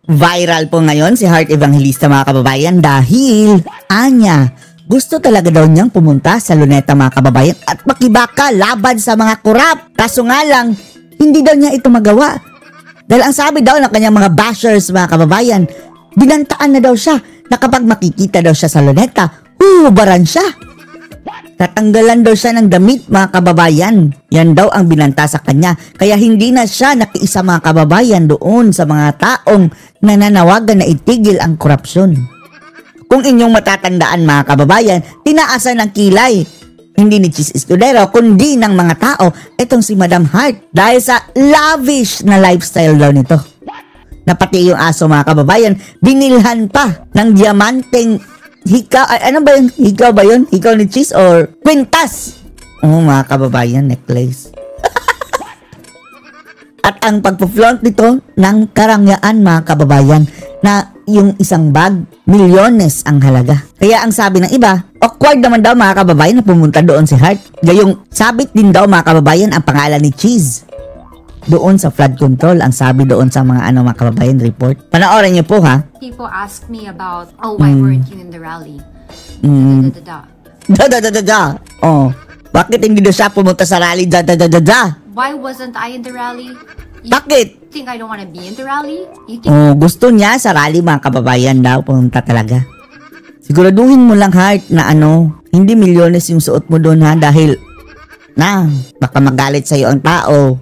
Viral po ngayon si Heart Evangelista mga kababayan dahil anya, gusto talaga daw niyang pumunta sa Luneta mga kababayan at makibaka laban sa mga kurap. Kaso nga lang, hindi daw niya ito magawa. Dahil ang sabi daw ng kanyang mga bashers mga kababayan, binantaan na daw siya na kapag makikita daw siya sa Luneta, hubaran siya. Tatanggalan daw siya ng damit mga kababayan. Yan daw ang binanta sa kanya. Kaya hindi na siya nakiisa mga kababayan doon sa mga taong nananawagan na itigil ang korupsyon. Kung inyong matatandaan mga kababayan, tinaasan ng kilay. Hindi ni Chis Escudero, kundi ng mga tao, itong si Madam Heart. Dahil sa lavish na lifestyle daw nito. Na pati yung aso mga kababayan, binilhan pa ng diamanteng hikaw, ano ba yun? Hikaw ba yun? Hikaw ni Cheese or kwintas? Oh, mga kababayan, necklace. At ang pagpo-flaunt nito ng karangyaan, mga kababayan, na yung isang bag, milyones ang halaga. Kaya ang sabi ng iba, awkward naman daw mga kababayan na pumunta doon si Heart. Gayong sabit din daw mga kababayan ang pangalan ni Cheese. Doon sa flood control, ang sabi doon sa mga mga kababayan report. Panoorin niyo po ha. People ask me about, why weren't you in the rally? Oh, bakit hindi na siya pumunta sa rally? Why wasn't I in the rally? Bakit? Think I don't want to be in the rally? You think Gusto niya sa rally mga kababayan daw pumunta talaga. Siguraduhin mo lang Heart na hindi milyones yung suot mo doon ha dahil baka magalit sa'yo ang tao.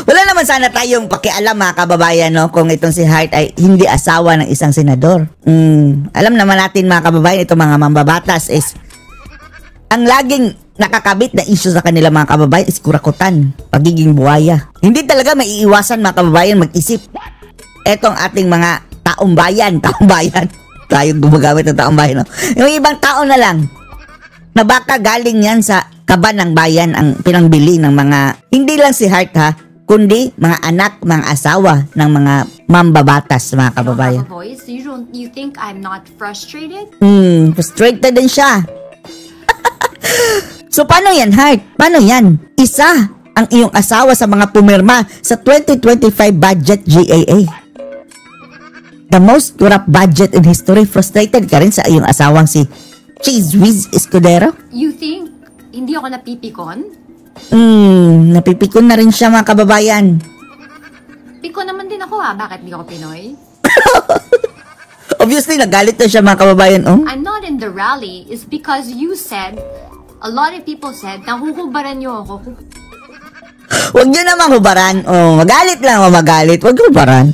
Wala naman sana tayong pakialam mga kababayan kung itong si Heart ay hindi asawa ng isang senador. Alam naman natin mga kababayan, itong mga mambabatas is ang laging nakakabit na issue sa kanila mga kababayan is kurakutan, pagiging buhaya. Hindi talaga maiiwasan mga kababayan mag-isip. Etong ating mga taong bayan. Tayo gumagamit ng taong bayan. Yung ibang tao na lang na baka galing yan sa kaba ng bayan ang pinangbili ng mga, hindi lang si Heart ha, kundi mga anak, mga asawa ng mga mambabatas mga kababayan. voice? You think I'm not frustrated? Frustrated din siya. So paano yan Heart? Paano yan? Isa ang iyong asawa sa mga pumirma sa 2025 budget GAA. The most corrupt budget in history. Frustrated ka rin sa iyong asawang si Cheese Whiz Escudero? You think hindi ako napipikon? Napipikon na rin siya mga kababayan. Pikon naman din ako Bakit di ako Pinoy? Obviously, nagalit na siya mga kababayan. I'm not in the rally is because you said, a lot of people said, nahuhubaran niyo ako. Huwag niyo naman hubaran. Magalit lang magalit. Huwag hubaran.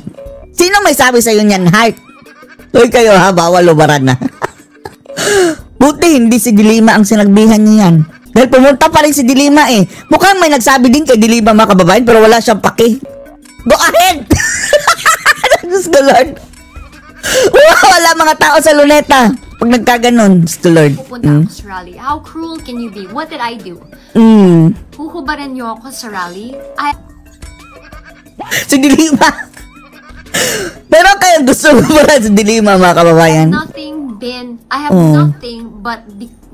Sino may sabi sa'yo niyan, Heart? Uy kayo ha, bawal hubaran na. Buti hindi si Dilima ang sinagbihan niya yan. Dahil pumunta pa rin si Dilima Mukhang may nagsabi din kay Dilima mga kababayan pero wala siyang paki. Go ahead! Diyos ko Lord. Wala mga tao sa Luneta. Pag nagkaganon, Diyos ko Lord. Pupunta ako sa rally. How cruel can you be? What did I do? Huhubaran niyo ako sa rally? Si Dilima. Pero kaya gusto mo para sa Dilima mga kababayan? I have nothing but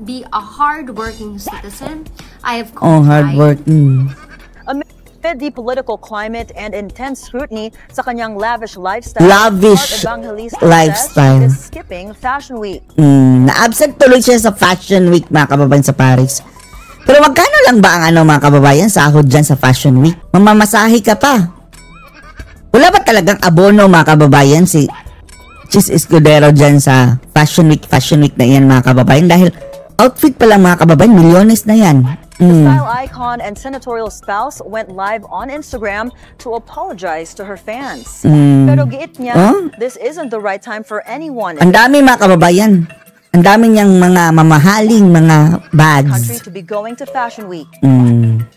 be a hard-working citizen. I have hard-working. Amid the political climate and intense scrutiny sa kanyang lavish lifestyle, Heart Evangelista lifestyle is skipping Fashion Week. Na-absent tuloy siya sa Fashion Week mga kababayan sa Paris. Pero magkano lang ba ang mga kababayan sahod dyan sa Fashion Week? Mamamasahe ka pa. Wala ba talagang abono mga kababayan si Cheese Escudero dyan sa Fashion Week na yan mga kababayan dahil outfit pa lang mga kababayan, milyones na yan. The style icon and senatorial spouse went live on Instagram to apologize to her fans. Pero giit niya, this isn't the right time for anyone. Ang dami mga kababayan. Ang dami niyang mga mamahaling mga bags. Country to be going to Fashion Week.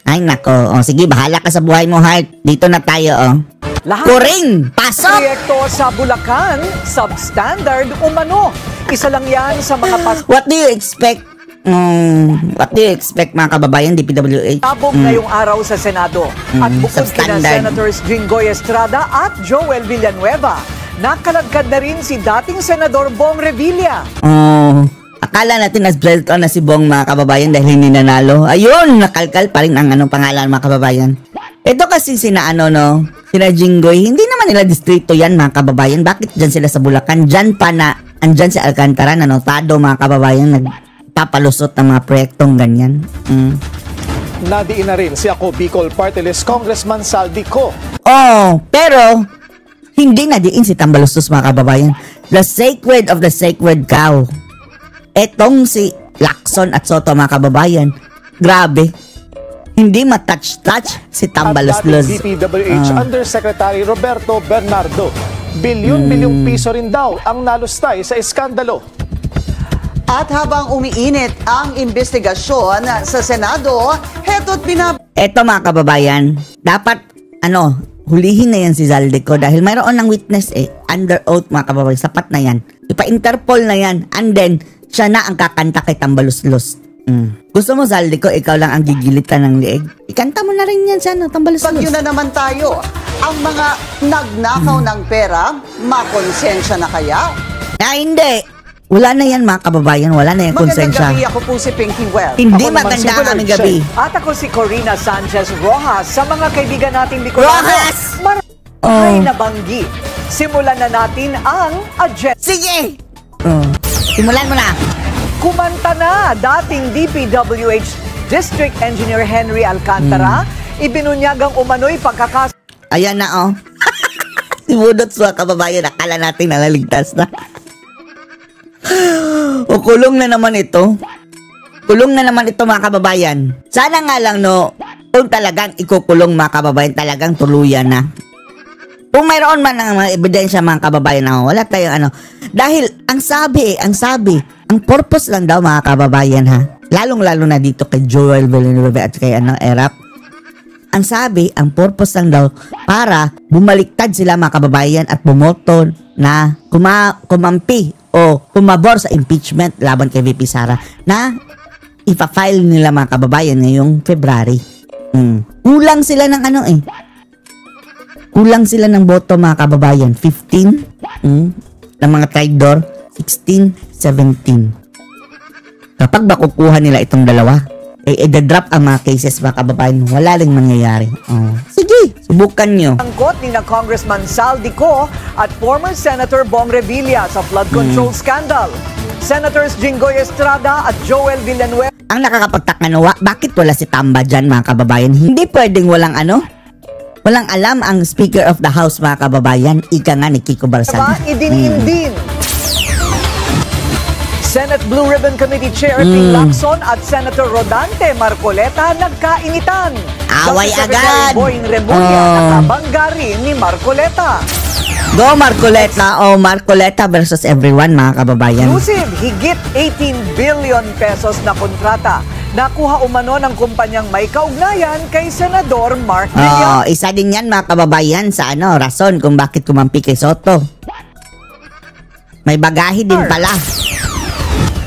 Ay nako. Sige, bahala ka sa buhay mo, Heart. Dito na tayo, Kuring! Pasok! Proyekto sa Bulacan, substandard umano. Isa lang yan sa mga What do you expect? What do you expect mga kababayan, DPWH? Tabog ngayong araw sa Senado. At bukod kina Senators Jinggoy Estrada at Joel Villanueva, nakalagkad na rin si dating Senador Bong Revilla. Akala natin as bread ko na si Bong mga kababayan dahil hindi nanalo. Ayun, nakalkal pa rin ang pangalan mga kababayan. Ito kasi Sila Jinggoy, hindi naman nila distrito yan mga kababayan. Bakit dyan sila sa Bulacan? Dyan pa na, andyan si Alcantara na notado mga kababayan, nagpapalusot ng mga proyektong ganyan. Nadiin na rin si Ako Bicol Party List Congressman Saldico. Pero hindi nadiin si Tambaluslos mga kababayan. The sacred of the sacred cow. Etong si Lacson at Soto mga kababayan, grabe. Hindi matouch-touch si Tambaluslos. At dating DPWH Undersecretary Roberto Bernardo. Bilyon-bilyong piso rin daw ang nalustay sa iskandalo. At habang umiinit ang investigasyon sa Senado, Eto mga kababayan, dapat hulihin na yan si Zaldico dahil mayroon ng witness under oath mga kababayan, sapat na yan. Ipa-Interpol na yan and then siya na ang kakanta kay Tambaluslos. Gusto mo Zaldico, ikaw lang ang gigilitan ng liig? Ikanta mo na rin yan siya, Tambaluslos. Pag yun na naman tayo, ang mga nagnakaw ng pera, makonsensya na kaya? Hindi. Wala na yan mga kababayan, wala na yan konsensya. Magandang gabi, ako po si Pinky Webb. Hindi maganda ang aming gabi. At ako si Corina Sanchez Rojas. Sa mga kaibigan nating Bicolano, Rojas! Maraming nabanggi. Simulan na natin ang agenda. Sige! Simulan mo na. Kumanta na dating DPWH District Engineer Henry Alcantara. Ibinunyagang umano'y pagkakas... Ayan na Simudot sa kababayan, akala natin nalaligtas na. Kulong na naman ito. Kulong na naman ito mga kababayan. Sana nga lang kung talagang ikukulong mga kababayan, talagang tuluyan na. Kung mayroon man ng mga ebidensya mga kababayan wala tayong Dahil ang sabi, ang purpose lang daw mga kababayan lalong-lalo na dito kay Joel Villanueva at kay Erap. Ang sabi, ang purpose lang daw para bumaliktad sila mga kababayan at bumoto na kumampi o kumabor sa impeachment laban kay VP Sara na ipa-file nila mga kababayan ngayong February. Kulang sila ng Kulang sila ng boto mga kababayan. 15 ng mga traidor, 16, 17. Kapag makukuha nila itong dalawa, i-drop ang mga cases mga kababayan, wala ring mangyayari. Sige, subukan nyo. Angkot ni na Congressman Saldico at former Senator Bong Revilla sa flood control scandal. Senators Jinggoy Estrada at Joel Villanueva. Ang nakakapagtakanawa, bakit wala si Tamba dyan mga kababayan? Hindi pwedeng walang walang alam ang Speaker of the House mga kababayan, ika nga ni Kiko Barsan. Idin-indin. Senate Blue Ribbon Committee Chair Ping Lacson at Senator Rodante Marcoleta nagkainitan. Away agad! Boying Remulla nakabangga rin ni Marcoleta. Go Marcoleta! Marcoleta versus everyone mga kababayan. Inclusive, higit 18 billion pesos na kontrata. Nakuha umano ng kumpanyang may kaugnayan kay Senador Mark Villar. Isa din yan mga kababayan sa rason kung bakit kumampi kay Soto. May bagahe din pala.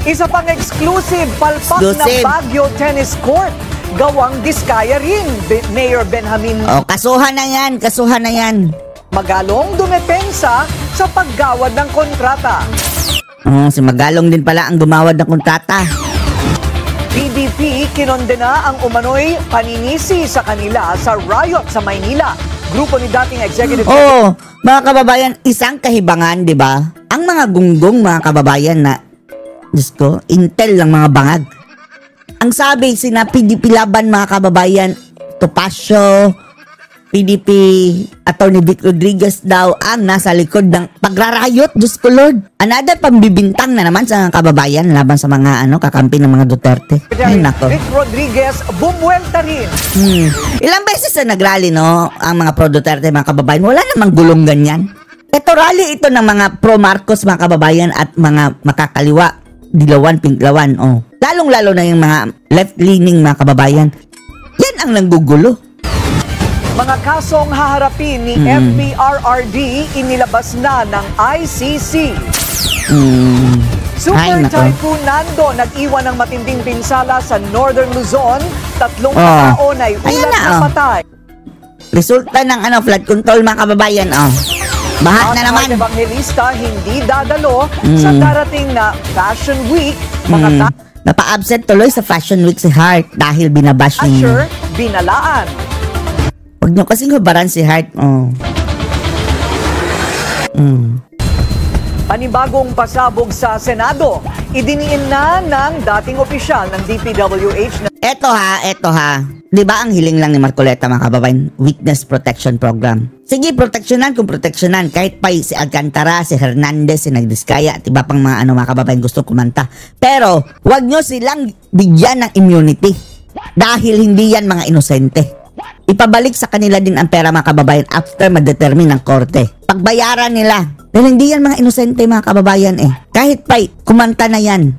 Isa pang exclusive palpak na Baguio Tennis Court. Gawang Diskaya rin, Mayor Benjamin. Kasuhan na yan. Magalong dumepensa sa paggawad ng kontrata. Si Magalong din pala ang gumawad ng kontrata. PDP kinondena ang umano'y paninisi sa kanila sa riot sa Maynila. Grupo ni dating Executive... mga kababayan, isang kahibangan, di ba? Ang mga gunggong mga kababayan na Diyos ko, intel lang mga bangag. Ang sabi, sina PDP laban mga kababayan, Topacio, PDP, Atty. Vic Rodriguez daw ang nasa likod ng pagrarayot. Diyos ko Lord. Another pambibintang na naman sa kababayan laban sa mga kakampi ng mga Duterte. Ay nako. Vic Rodriguez bumuelta rin. Ilang beses na nagrally ang mga pro-Duterte mga kababayan. Wala namang gulong ganyan. Ito rally ito ng mga pro-Marcos mga kababayan at mga makakaliwa. Dilawan, pinklawan, Lalong-lalo na yung mga left-leaning mga kababayan. Yan ang nanggugulo. Mga kasong haharapin ni FPRRD inilabas na ng ICC. Super Typhoon Nando nag-iwan ng matinding pinsala sa Northern Luzon. 3 katao ay ulat na patay. Resulta ng flood control mga kababayan, Baha na naman. Ang evangelista hindi dadalo sa darating na Fashion Week. Napa-absent tuloy sa Fashion Week si Hart dahil binabash niya. Binalaan. Huwag nyo kasing hubaran si Hart. Panibagong pasabog sa Senado. Idiniin na ng dating opisyal ng DPWH na Eto ha. Di ba ang hiling lang ni Marcoleta mga kababayan? Witness Protection Program. Sige, proteksyonan kung proteksyonan. Kahit pa si Alcantara, si Hernandez, si Nagdiskaya, at iba pang mga mga kababayan gusto kumanta. Pero, wag nyo silang bigyan ng immunity. Dahil hindi yan mga inosente. Ipabalik sa kanila din ang pera mga kababayan after ma-determine ng korte. Pagbayaran nila. Dahil hindi yan mga inosente mga kababayan Kahit pa kumanta na yan.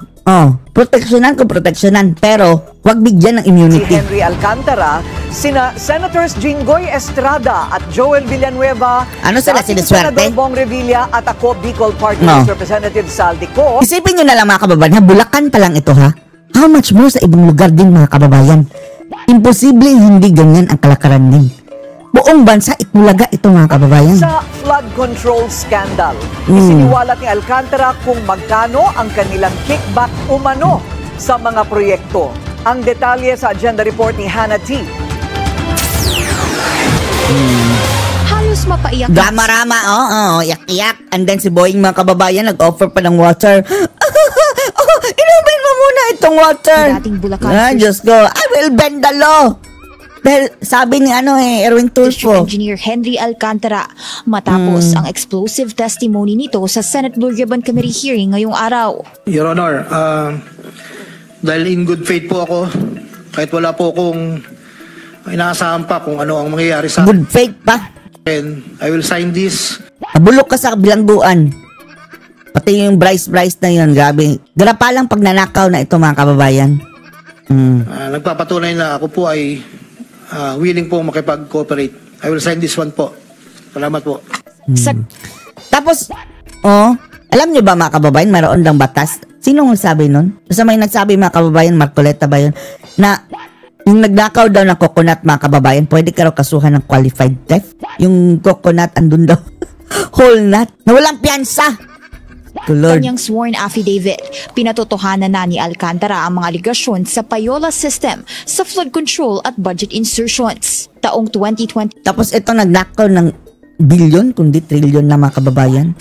Proteksyonan kung proteksyonan. Pero, wag bigyan ng si immunity. Henry Alcantara, sina Senators Jinggoy Estrada at Joel Villanueva, Ano sila, dating siniswerte? Senador Bong Revilla at ako, Bicol Party No. List Representative Saldico. Isipin nyo na lang mga kababayan, Bulacan pa lang ito ha. How much more sa ibang lugar din mga kababayan? Imposible hindi ganyan ang kalakaran din. Buong bansa itbulaga ito mga kababayan. Sa flood control scandal, isiniwalat ni Alcantara kung magkano ang kanilang kickback umano sa mga proyekto. Ang detalye sa agenda report ni Hannah T. Halos mapaiyak. Drama-rama, yak-yak. And then si Boying mga kababayan nag-offer pa ng water. Inumin mo muna itong water. Dating Bulacan Diyos ko, I will bend the law. Dahil sabi ni Erwin District Tulfo. Engineer Henry Alcantara matapos ang explosive testimony nito sa Senate Blue Ribbon Committee hearing ngayong araw. Your Honor, dahil in good faith po ako, kahit wala po akong inaasahan pa kung ano ang mangyayari sa Good faith pa. akin, I will sign this. Nabulok ka sa bilangguan. Pati yung Bryce na yun, grabe. Garapalang pag nanakaw na ito mga kababayan. Nagpapatunay na ako po ay willing po makipag-cooperate. I will sign this one po. Salamat po. Tapos, alam nyo ba mga kababayan, mayroon lang batas? Sino nagsabi nun? Basta may nagsabi mga kababayan, Marcoleta ba yun? Na yung nagnakaw daw ng coconut mga kababayan, pwede ka raw kasuhan ng qualified theft. Yung coconut, andun daw. Whole nut. Na walang piyansa. Lord. Kanyang sworn affidavit, pinatotohanan na ni Alcantara ang mga aligasyon sa payola system sa flood control at budget insertions. Taong 2020, Tapos ito nagnakaw ng bilyon, kundi trilyon na mga kababayan.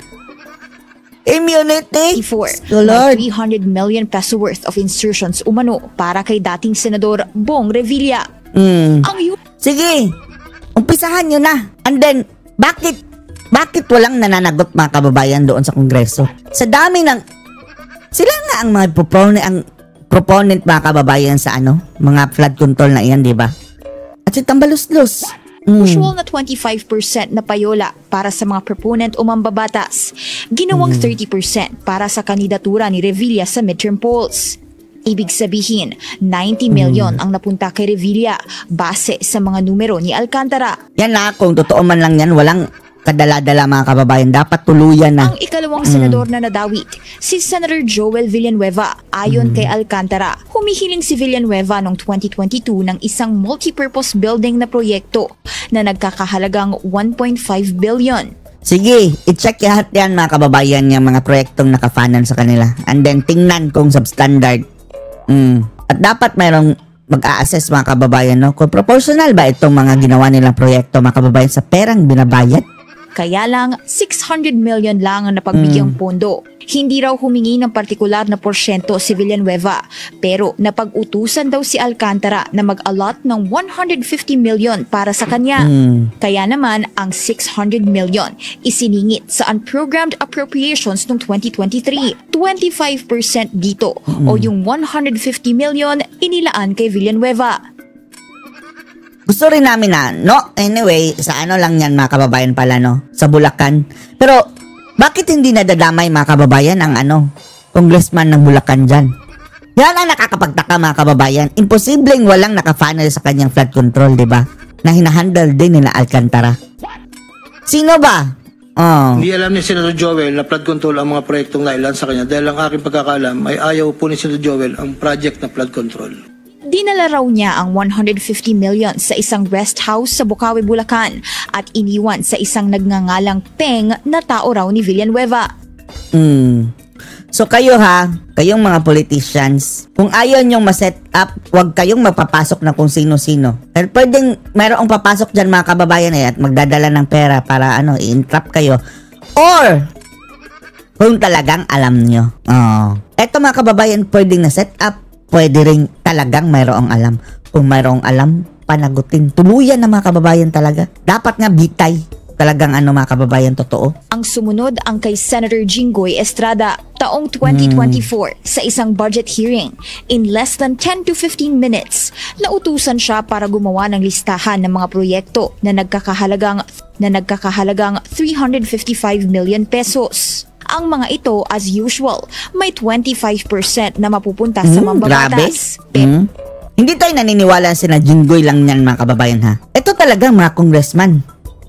Immunity! 4 So Lord. 300 million peso worth of insertions umano para kay dating Senador Bong Revilla. Ang Sige, umpisahan nyo na. And then, bakit walang nananagot mga kababayan doon sa Kongreso? Sa dami ng... Sila nga ang mga proponent mga kababayan sa mga flood control na iyan, di ba? At si Tambaluslos. usual na 25% na payola para sa mga proponent o mambabatas, ginawang 30% para sa kandidatura ni Revilla sa midterm polls. Ibig sabihin, 90 million ang napunta kay Revilla base sa mga numero ni Alcantara. Yan na, kung totoo man lang yan, walang kadala-dala mga kababayan. Dapat tuluyan na. Ang ikalawang senador na nadawit, si Senator Joel Villanueva. Ayon kay Alcantara, humihiling si Villanueva noong 2022 ng isang multipurpose building na proyekto na nagkakahalagang 1.5 billion. Sige, i-check yan mga kababayan yung mga proyektong nakafanan sa kanila. And then tingnan kung substandard. At dapat mayroong mag-a-assess mga kababayan, no? Kung proportional ba itong mga ginawa nilang proyekto mga kababayan sa perang binabayad? Kaya lang, 600 million lang ang napagbigyang pondo. Hindi raw humingi ng partikular na porsyento si Villanueva, pero napag-utusan daw si Alcantara na mag-allot ng 150 million para sa kanya. Kaya naman, ang 600 million isiningit sa unprogrammed appropriations noong 2023. 25% dito, o yung 150 million inilaan kay Villanueva. Gusto rin namin anyway, sa lang yan mga kababayan pala, no? Sa Bulacan. Pero, bakit hindi nadadamay mga kababayan ang congressman ng Bulacan dyan? Yan ang nakakapagtaka mga kababayan. Imposibleng walang nakafunnel sa kanyang flood control, di ba? Na hinahandle din nila Alcantara. Sino ba? Hindi alam ni Senator Joel na flood control ang mga proyektong nailan sa kanya dahil ang aking pagkakaalam ay ayaw po ni Senator Joel ang project na flood control. Dinala raw niya ang 150 million sa isang rest house sa Bukawi, Bulacan at iniwan sa isang nagngangalang Peng na tao raw ni Villanueva. So kayo ha, kayong mga politicians, kung ayaw nyong ma-set up, huwag kayong magpapasok na kung sino-sino. Pero pwedeng mayroong papasok dyan mga kababayan at magdadala ng pera para i-entrap kayo. Or, kung talagang alam nyo. Eto mga kababayan, pwedeng na-set up, pwede rin talagang mayroong alam. Kung mayroong alam, panagutin. Tuluyan na mga kababayan talaga. Dapat nga bitay. Talagang mga kababayan, totoo. Ang sumunod ang kay Senator Jinggoy Estrada taong 2024 sa isang budget hearing. In less than 10 to 15 minutes, nautusan siya para gumawa ng listahan ng mga proyekto na nagkakahalagang 355 million pesos. Ang mga ito, as usual, may 25% na mapupunta sa mambabatas. Hindi tayo naniniwala sina Jinggoy lang yan mga kababayan ha. Ito talagang mga congressman.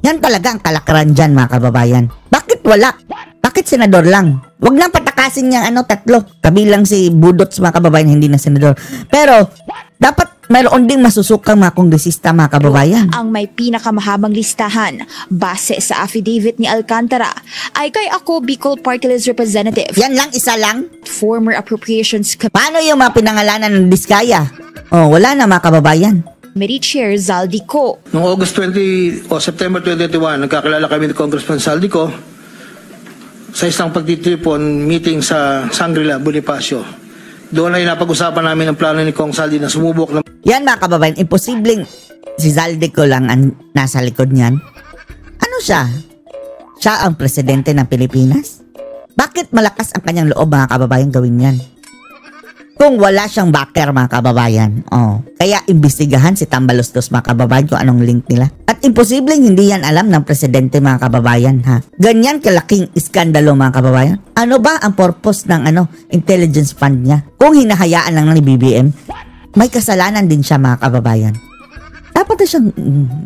Yan talaga ang kalakaran dyan mga kababayan. Bakit wala? Bakit senador lang? Huwag nang patakasin niyang tatlo. Kabilang si Budots mga kababayan, hindi na senador. Pero, dapat mayroon ding masusukang mga kongresista mga kababayan. Ang may pinakamahabang listahan, base sa affidavit ni Alcantara, ay kay Ako Bicol Party List Representative. Yan lang, isa lang? Former Appropriations Paano yung mga pinangalanan ng Diskaya? Wala na mga kababayan. Committee Chair Zaldico. Noong September 2021, nagkakilala kami ni Congressman Zaldico sa isang pagtitripon meeting sa Shangri-La, Bonifacio. Doon ay napag-usapan namin ang plano ni Kong Zaldi na sumubok ng... Yan mga kababayan, imposibleng si Zaldico lang ang nasa likod niyan. Ano siya? Siya ang presidente ng Pilipinas? Bakit malakas ang kanyang loob mga kababayan gawin yan? Kung wala siyang backer mga kababayan. Kaya imbestigahan si Tambaloslos mga kababayan kung anong link nila. At imposibleng hindi yan alam ng presidente mga kababayan ha. Ganyan kalaking iskandalo mga kababayan. Ano ba ang purpose ng intelligence fund niya? Kung hinahayaan lang ng BBM, may kasalanan din siya mga kababayan. Dapat na siyang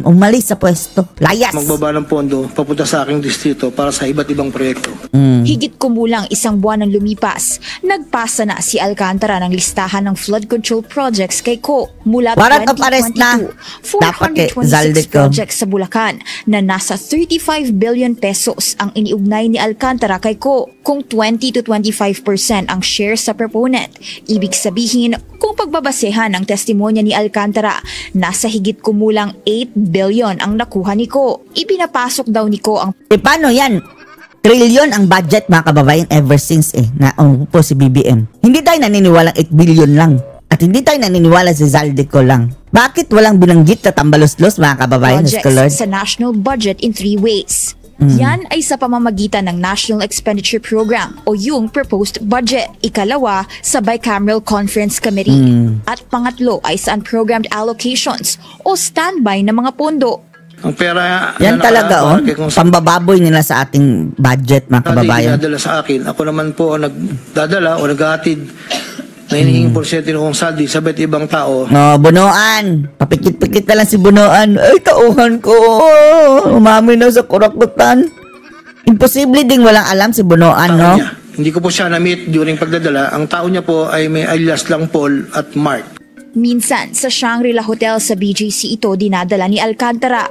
umalis sa pwesto. Layas! Magbaba ng pondo papunta sa aking distrito para sa iba't ibang proyekto. Higit kumulang isang buwan ng lumipas, nagpasa na si Alcantara ng listahan ng flood control projects kay Ko. Mula Warrant of arrest na. 426 projects sa Bulacan na nasa 35 billion pesos ang iniugnay ni Alcantara kay Ko. Kung 20 to 25% ang share sa proponent, ibig sabihin kung pagbabasehan ang testimonya ni Alcantara, nasa higit kumulang 8 billion ang nakuha ni Ko. Ipinapasok daw ni Ko ang... paano yan? Trillion ang budget mga kababayan ever since na po si BBM. Hindi tayo naniniwalang 8 billion lang. At hindi tayo naniniwala si Zaldico lang. Bakit walang binanggit na Tambaloslos mga kababayan? Projects sa national budget in 3 ways. Yan ay sa pamamagitan ng National Expenditure Program o yung proposed budget. Ikalawa, sa Bicameral Conference Committee. At pangatlo ay sa unprogrammed allocations o standby na mga pondo. Ang pera... Yan talaga pambababoy nila sa ating budget mga kababayan. Dinadala sa akin. Ako naman po ang nagdadala o naghahatid na hinihinging porsyento ng Kong Zaldi sa iba't ibang tao. Bunuan. Papikit-pikit na lang si Bunuan. Ay, tauhan ko. Umami na sa kurakutan. Imposible ding walang alam si Bunuan, no? Niya. Hindi ko po siya na-meet during pagdadala. Ang tao niya po ay may alias lang Paul at Mark. Minsan, sa Shangri-La Hotel sa BGC ito dinadala ni Alcantara.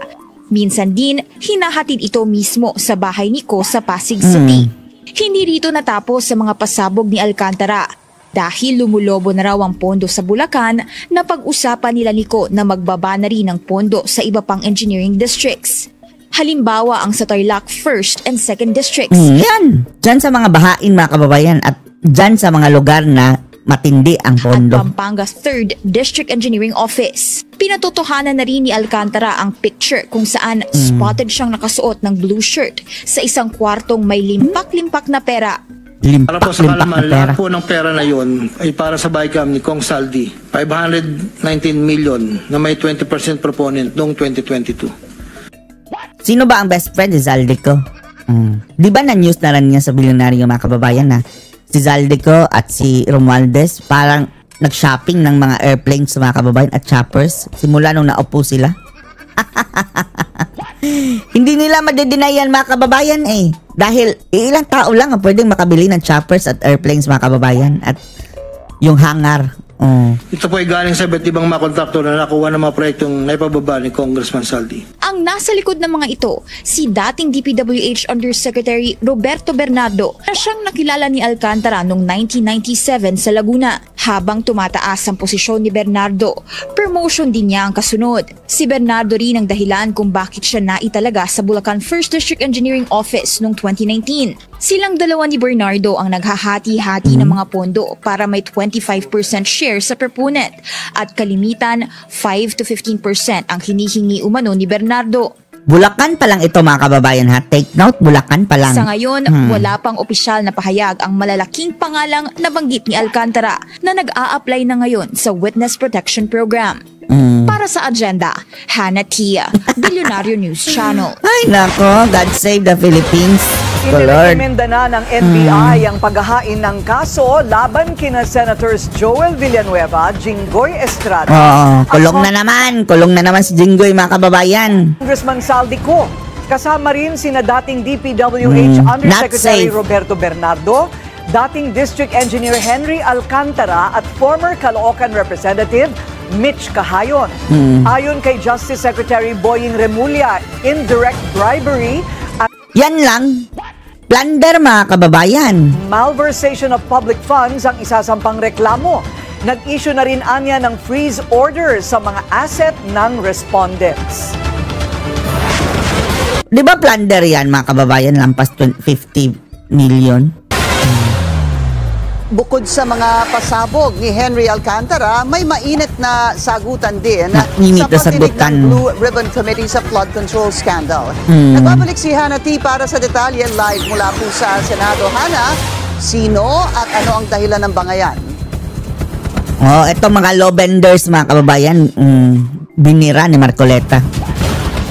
Minsan din, hinahatid ito mismo sa bahay ni Ko sa Pasig City. Hindi rito natapos sa mga pasabog ni Alcantara. Dahil lumulobo na raw ang pondo sa Bulacan, napag-usapan nila ni Ko na magbaba na rin ng pondo sa iba pang engineering districts. Halimbawa ang sa Tarlac 1st and 2nd districts. Yan! Diyan sa mga bahain mga kababayan at diyan sa mga lugar na matindi ang pondo. At Pampanga 3rd District Engineering Office. Pinatotohanan na rin ni Alcantara ang picture kung saan spotted siyang nakasuot ng blue shirt sa isang kwartong may limpak-limpak na pera. Para po sa kalaman, lahat po ng pera na yon ay para sa BICAM ni Kong Zaldi. 519 million na may 20% proponent noong 2022. Sino ba ang best friend ni Zaldico? Di ba na-news na rin niya sa bilyonaryo mga kababayan na si Zaldico at si Romualdez parang nag-shopping ng mga airplanes sa mga kababayan at choppers simula nung naupo sila? Hindi nila madedeny yan mga kababayan dahil ilang tao lang ang pwedeng makabili ng choppers at airplanes mga kababayan at yung hangar Ito po ay galing sa iba't ibang mga kontraktor na nakuha ng mga proyektong naipababa ni Congressman Saldi. Ang nasa likod ng mga ito, si dating DPWH Undersecretary Roberto Bernardo na siyang nakilala ni Alcantara noong 1997 sa Laguna. Habang tumataas ang posisyon ni Bernardo, promotion din niya ang kasunod. Si Bernardo rin ang dahilan kung bakit siya naitalaga sa Bulacan 1st District Engineering Office noong 2019. Silang dalawa ni Bernardo ang naghahati-hati ng mga pondo para may 25% share sa proponent at kalimitan 5 to 15% ang hinihingi umano ni Bernardo. Bulacan pa lang ito mga kababayan ha. Take note, Bulacan pa lang. Sa ngayon, wala pang opisyal na pahayag ang malalaking pangalang nabanggit ni Alcantara na nag-a-apply na ngayon sa Witness Protection Program. Para sa agenda, Hannah Tia, Billionario News Channel. Ay nako, God save the Philippines. Inirekomenda na ng NBI ang paghahain ng kaso laban kina Senators Joel Villanueva, Jinggoy Estrada. Kulong na naman si Jinggoy mga kababayan. Congressman Saldico. Kasama rin sina dating DPWH Undersecretary Roberto Bernardo, dating District Engineer Henry Alcantara at former Caloocan Representative Mitch Cahayon. Ayon kay Justice Secretary Boying Remulla, indirect bribery at yan lang, plunder mga kababayan. Malversation of public funds ang isasampang reklamo. Nag-issue na rin anya ng freeze order sa mga asset ng respondents. Di ba plunder yan mga kababayan, lampas 50 million? Bukod sa mga pasabog ni Henry Alcantara, may mainit na sagutan din Mainit na sa pagdinig sagutan. ng Blue Ribbon Committee sa flood control scandal. Nagbabalik si Hannah T para sa detalye live mula po sa Senado. Hannah, sino at ano ang dahilan ng bangayan? Ito mga law benders mga kababayan, binira ni Marcoleta.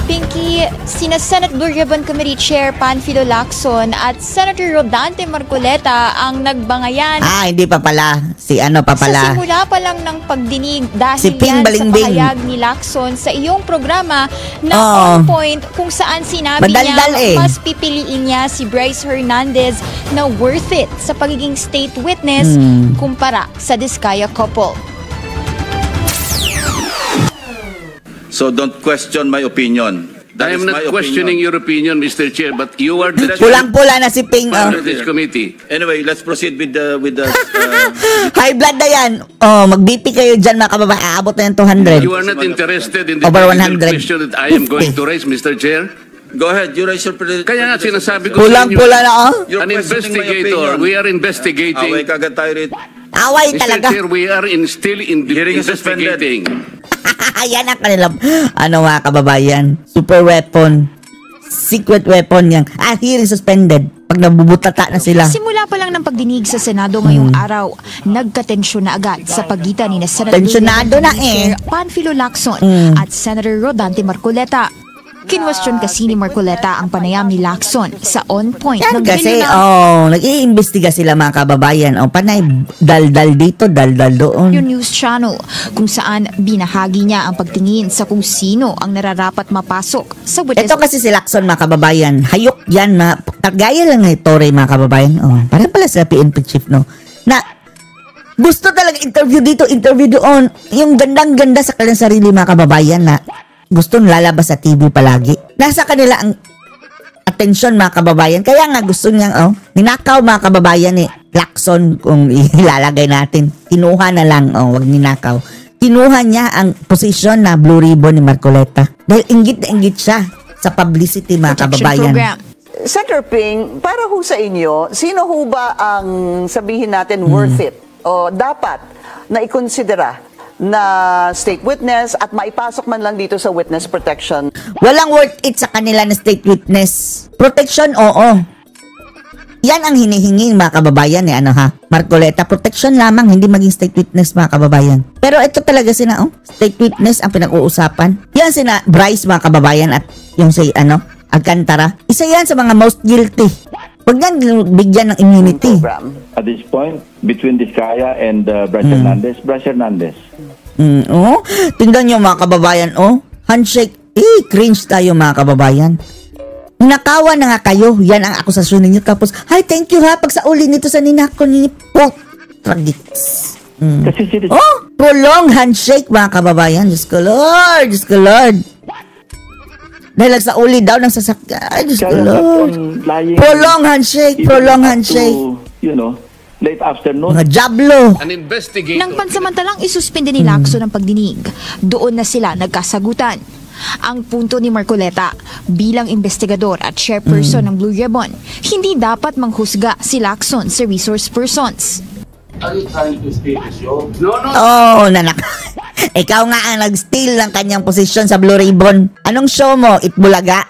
Pinky, sina Senate Blue Ribbon Committee Chair Panfilo Lacson at Senator Rodante Marcoleta ang nagbangayan. Hindi pa pala. Si ano pa pala. Sa simula pa lang ng pagdinig dahil Si Ping yan Balimbing. sa pahayag ni Lacson sa iyong programa na on point kung saan sinabi Madaldal niya mas pipiliin niya si Bryce Hernandez na worth it sa pagiging state witness kumpara sa Diskaya couple. So don't question my opinion. I am not questioning your opinion, Mr. Chair, but you are the Pulang-pula na si Ping. part of this committee. Anyway, let's proceed with the High blood na yan. Mag-BP kayo dyan mga kababayan. Aabot na yan 200. You are not interested in the Over political 100. question that I am going to raise, Mr. Chair. Go ahead, you raise your Kaya nga sinasabi ko sa inyo, Pulang-pula na You're an questioning my investigator, opinion. we are investigating. Away kagad tayo rito. Away Mr. talaga. Chair, we are still Hearing is suspended. investigating. Ayan ang kanilang, mga kababayan. Super weapon. Secret weapon yan. Hearing suspended. Pag nabubutata na sila. Simula pa lang ng pagdinig sa Senado ngayong araw, nagkatensyon na agad sa pagitan ni Senator Tensyonado na Chair Panfilo Lacson at Senator Rodante Marcoleta. Kinwestiyon kasi ni Marcoleta ang panayam ni Lacson sa on-point Yan ng kasi, Billionaire nag-iimbestiga sila mga kababayan. Panay, daldal dito, daldal doon. News Channel kung saan binahagi niya ang pagtingin sa kung sino ang nararapat mapasok sa witness. Ito kasi si Lacson mga kababayan. Hayok yan. Gaya lang ni Torre mga kababayan. Parang pala sa PNP chief, no? Na, gusto talaga interview dito, interview doon. Yung gandang-ganda sa kanilang sarili mga kababayan na gusto lalabas sa TV palagi. Nasa kanila ang atensyon mga kababayan. Kaya nga gusto niyang, ninakaw mga kababayan Lacson kung ilalagay natin. Kinuha na lang, wag ninakaw. Kinuha niya ang posisyon na Blue Ribbon ni Marcoleta. Dahil inggit na inggit siya sa publicity mga kababayan. Program. Senator Ping, para ho sa inyo, sino ho ba ang sabihin natin worth it o dapat na ikonsidera na state witness at maipasok man lang dito sa witness protection? Walang worth it sa kanila na state witness. Protection, oo. Yan ang hinihingi mga kababayan Marcoleta. Protection lamang, hindi maging state witness mga kababayan. Pero ito talaga sila, state witness ang pinag-uusapan. Yan sina Bryce mga kababayan at yung si Alcantara. Isa yan sa mga most guilty. Huwag yan bigyan ng immunity. At this point, between Diskaya and Bryce Hernandez. Tingnan nyo mga kababayan, handshake. Cringe tayo mga kababayan. Nakawan na nga kayo. Yan ang akusasyon ninyo. Tapos, thank you ha. Pag sa uli nito sa ninako ni Pot. Tradiks. Kasi prolonged handshake mga kababayan. Diyos ko Lord, Diyos ko Lord. Dahil sa uli daw ng sasakyan. Ay, Diyos ko Lord. Prolonged handshake, prolonged handshake. Late afternoon. Mga jablo. An investigator. Nang pansamantalang isuspende ni Lacson ang pagdinig, doon na sila nagkasagutan. Ang punto ni Marcoleta, bilang investigador at chairperson ng Blue Ribbon, hindi dapat manghusga si Lacson sa resource persons. Are you trying to steal the show? No. Nanak. Ikaw nga ang nag-steal ng kanyang posisyon sa Blue Ribbon. Anong show mo? Itbulaga?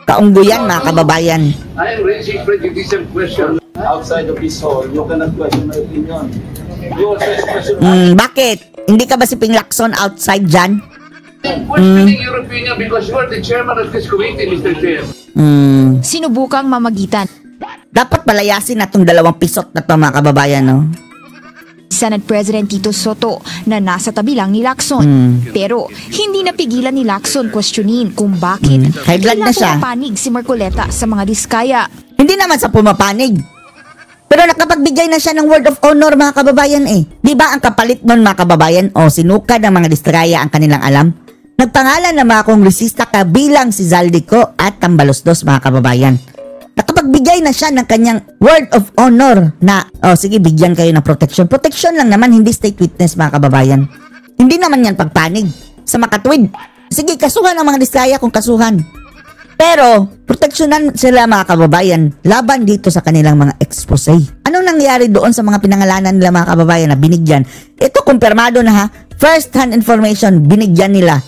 Kaungguyan mga kababayan. I am raising prejudicial question. Outside of this hall, you cannot question my opinion. You also question Bakit? Hindi ka ba si Ping Lacson outside dyan? I'm questioning your opinion because you are the chairman of this committee, Mr. Chair. Sinubukang mamagitan. Dapat palayasin na itong 2 pisot na ito mga kababayan, no? Senate President Tito Soto na nasa tabi lang ni Lacson. Pero hindi napigilan ni Lacson questionin kung bakit high blood na siya. Pumapanig si Marcoleta sa mga diskaya. Hindi naman sa pumapanig. Pero nakapagbigay na siya ng word of honor mga kababayan eh. Di ba ang kapalit nun mga kababayan sinukad ng mga distraya ang kanilang alam? Nagpangalan ng mga kongresista kabilang si Zaldico at Tambalosdos mga kababayan. Nakapagbigay na siya ng kanyang word of honor na, sige, bigyan kayo ng protection. Protection lang naman, hindi state witness mga kababayan. Hindi naman yan pagpanig sa makatwid. Sige, kasuhan ang mga distraya kung kasuhan. Pero, proteksyonan sila mga kababayan laban dito sa kanilang mga expose. Anong nangyari doon sa mga pinangalanan nila mga kababayan na binigyan? Ito, kumpirmado na ha. First hand information, binigyan nila.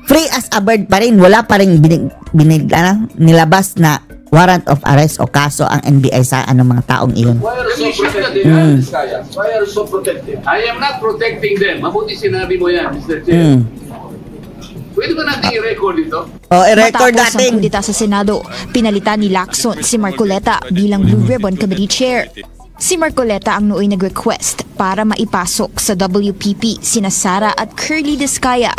Free as a bird pa rin. Wala pa rin nilabas na warrant of arrest o kaso ang NBI sa mga taong iyon. Why are you so protective? Why are you so protective? I am not protecting them. Mabuti sinabi mo yan, Mr. Chair. Pwede ba natin i-record ito? I-record Matapos natin. ang kudita sa Senado, pinalitan ni Lacson si Marcoleta bilang Blue Ribbon Committee Chair. Si Marcoleta ang nooy nag-request para maipasok sa WPP sina Sara at Curly Diskaya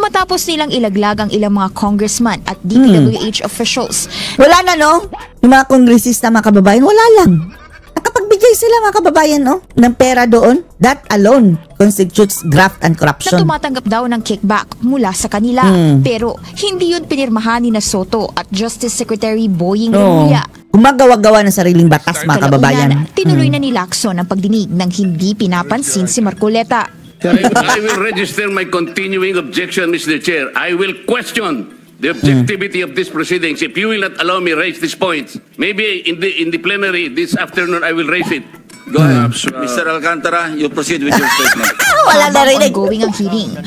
matapos nilang ilaglag ang ilang mga congressman at DPWH officials. Wala na no? Yung mga kongresista mga kababayan, wala lang. Nakapagbigay sila mga kababayan ng pera doon. That alone constitutes graft and Na corruption. tumatanggap daw ng kickback mula sa kanila. Pero hindi yun pinirmahan ni Soto at Justice Secretary Boying Remulla. Gumagawa-gawa ng sariling batas mga kababayan. Tinuloy na ni Lacson ang pagdinig ng hindi pinapansin si Marcoleta. I will register my continuing objection, Mr. Chair. I will question the objectivity of these proceedings. If you will not allow me raise these points, maybe in the plenary this afternoon I will raise it. Go ahead. Mr. Alcantara, you proceed with your statement. Wala na rin. Ongoing ang hearing.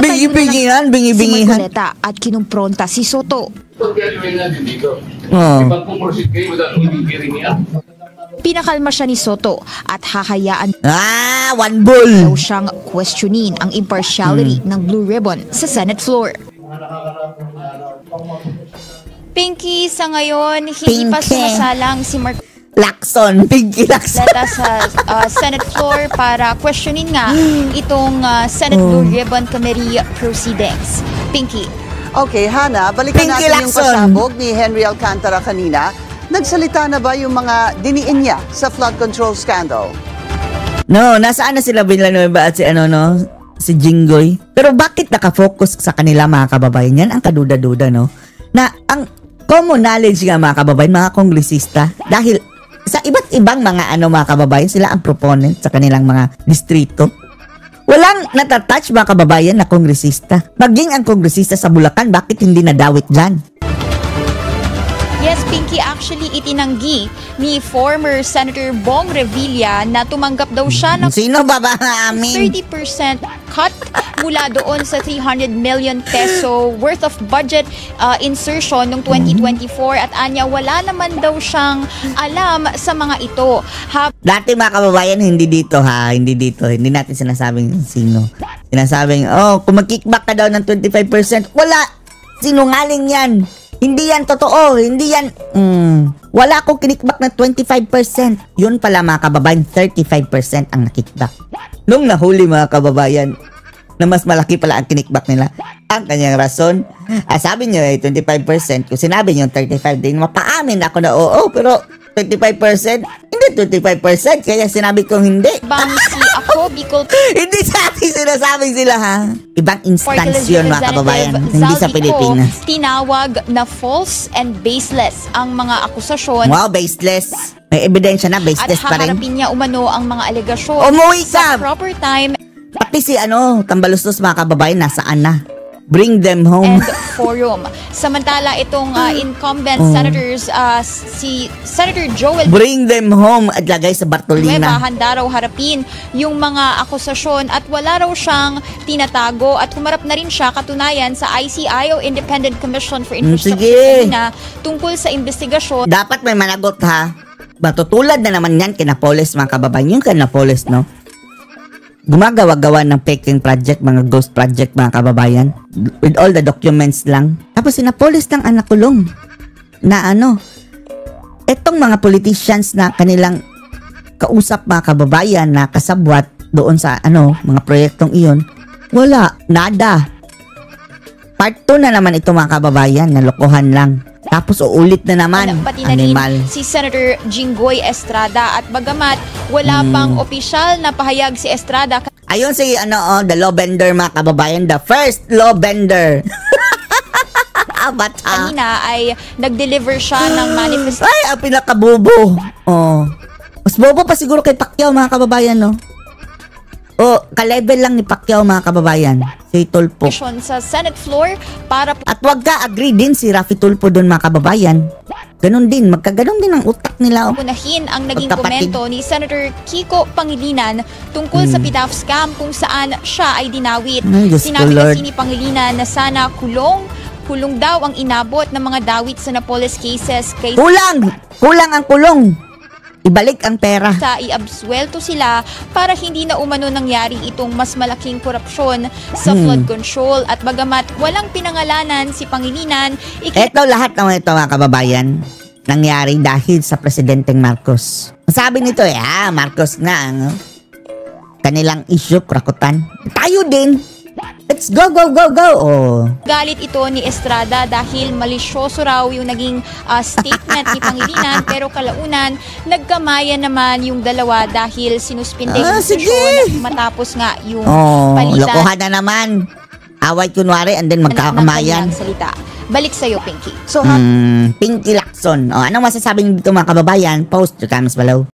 Bingi-bingihan, Si bingi-bingihan. Marcoleta at kinumpronta si Soto. Pinakalma siya ni Soto at hahayaan One bull. daw siyang questionin ang impartiality ng Blue Ribbon sa Senate floor. Pinky, sa ngayon, hindi pa Pinky. sumasalang si Lacson. Pinky Lacson. sa Senate floor para questionin nga itong Senate Blue Ribbon Committee proceedings. Pinky. Okay, Hana, balikan Pinky natin yung Lacson. pasabog ni Henry Alcantara kanina. Nagsalita na ba yung mga diniin niya sa flood control scandal? No, nasaan na sila Villanueva at si Jinggoy. Pero bakit nakafocus sa kanila mga kababayan? Yan ang kaduda-duda, no? Na ang common knowledge nga mga kababayan, mga kongresista, dahil sa iba't ibang mga mga kababayan, sila ang proponent sa kanilang mga distrito. Walang natatouch mga kababayan na kongresista. Maging ang kongresista sa Bulacan, bakit hindi nadawit dyan? Yes, Pinky, actually itinanggi ni former Senator Bong Revilla na tumanggap daw siya ng Sino ba amin? 30% cut mula doon sa 300 million peso worth of budget insertion noong 2024 at anya wala naman daw siyang alam sa mga ito. Dati mga kababayan, hindi dito ha, hindi dito. Hindi natin sinasabing sino. Sinasabing, kung mag-kickback ka daw ng 25%, wala. Sinungaling yan. Hindi yan totoo. Hindi yan, wala akong kinikback ng 25%. Yun pala mga kababayan, 35% ang nakickback. Nung nahuli mga kababayan, na mas malaki pala ang kinikback nila. Ang kanyang rason, sabi niyo 25%. Kung sinabi niyo 35%, din mapaamin ako na oo, pero 25%, hindi 25%, kaya sinabi kong hindi. Bang si Ako Bicol Hindi sa atin sinasabing sila, ha? Ibang instance yun, mga kababayan. Representative Hindi sa Zaldico Pilipinas. tinawag na false and baseless ang mga akusasyon. Wow, baseless. May ebidensya na, At baseless pa rin. haharapin niya umano ang mga alegasyon Umuwi sa ka! proper time Pati si Tambalustos, mga kababayan, nasaan na? Bring them home. and forum. Samantala, itong incumbent senators, si Senator Joel Bring them home at lagay sa Nueva, Bartolina. handa raw harapin yung mga akusasyon at wala raw siyang tinatago at humarap na rin siya katunayan sa ICI o Independent Commission for Infrastructure sige. na tungkol sa investigasyon. Dapat may managot, ha? Matutulad na naman yan kina Polis, mga kababayan. Yung kina Polis, no? Gumagawa-gawa ng peking project, mga ghost project, mga kababayan. With all the documents lang. Tapos sinapolis ng anak kulong. Na etong mga politicians na kanilang kausap, mga kababayan, na kasabwat doon sa mga proyektong iyon, wala, nada. Part 2 na naman ito, mga kababayan, na lokohan lang. Tapos uulit na naman, Pati na rin animal. si Senator Jinggoy Estrada at bagamat wala pang opisyal na pahayag si Estrada. Ayun si the law bender, mga kababayan, the first law bender. Bata. Kanina ay nag-deliver siya ng manifestation. Ay, ang pinakabobo. Oh. Mas bobo pa siguro kay Pacquiao, mga kababayan, no? O, ka-level lang ni Pacquiao, mga kababayan. Si Tulfo. Sa Senate floor para At wag ka, agree din si Raffy Tulfo doon, mga kababayan. Ganon din, magkaganon din ang utak nila. punahin ang naging Magkapatid. komento ni Senator Kiko Pangilinan tungkol sa PDAF scam kung saan siya ay dinawit. Ay, Diyos ko, Sinabi Lord. kasi ni Pangilinan na sana kulong daw ang inabot ng mga dawit sa Napoles cases kaysa Kulang ang kulong. Ibalik ang pera. iabsuelto sila para hindi na umano nangyari itong mas malaking korupsyon sa flood control at bagamat walang pinangalanan si Pangilinan, Eto lahat ng ito, mga kababayan, nangyari dahil sa Presidenteng Marcos. Sabi nito, Marcos nga, kanilang issue, krakutan. Tayo din. Let's go, go, go, go. Oh. galit ito ni Estrada dahil malisyoso raw yung naging statement ni Pangilinan pero kalaunan nagkamayan naman yung dalawa dahil sinuspinde yung Sige. sesyon matapos nga yung palitan Lokohan na naman. Away kunwari and then magkakamayan. ng salita. Balik sa'yo, Pinky. Pinky Lacson. Anong masasabi niyo dito, mga kababayan? Post your comments below.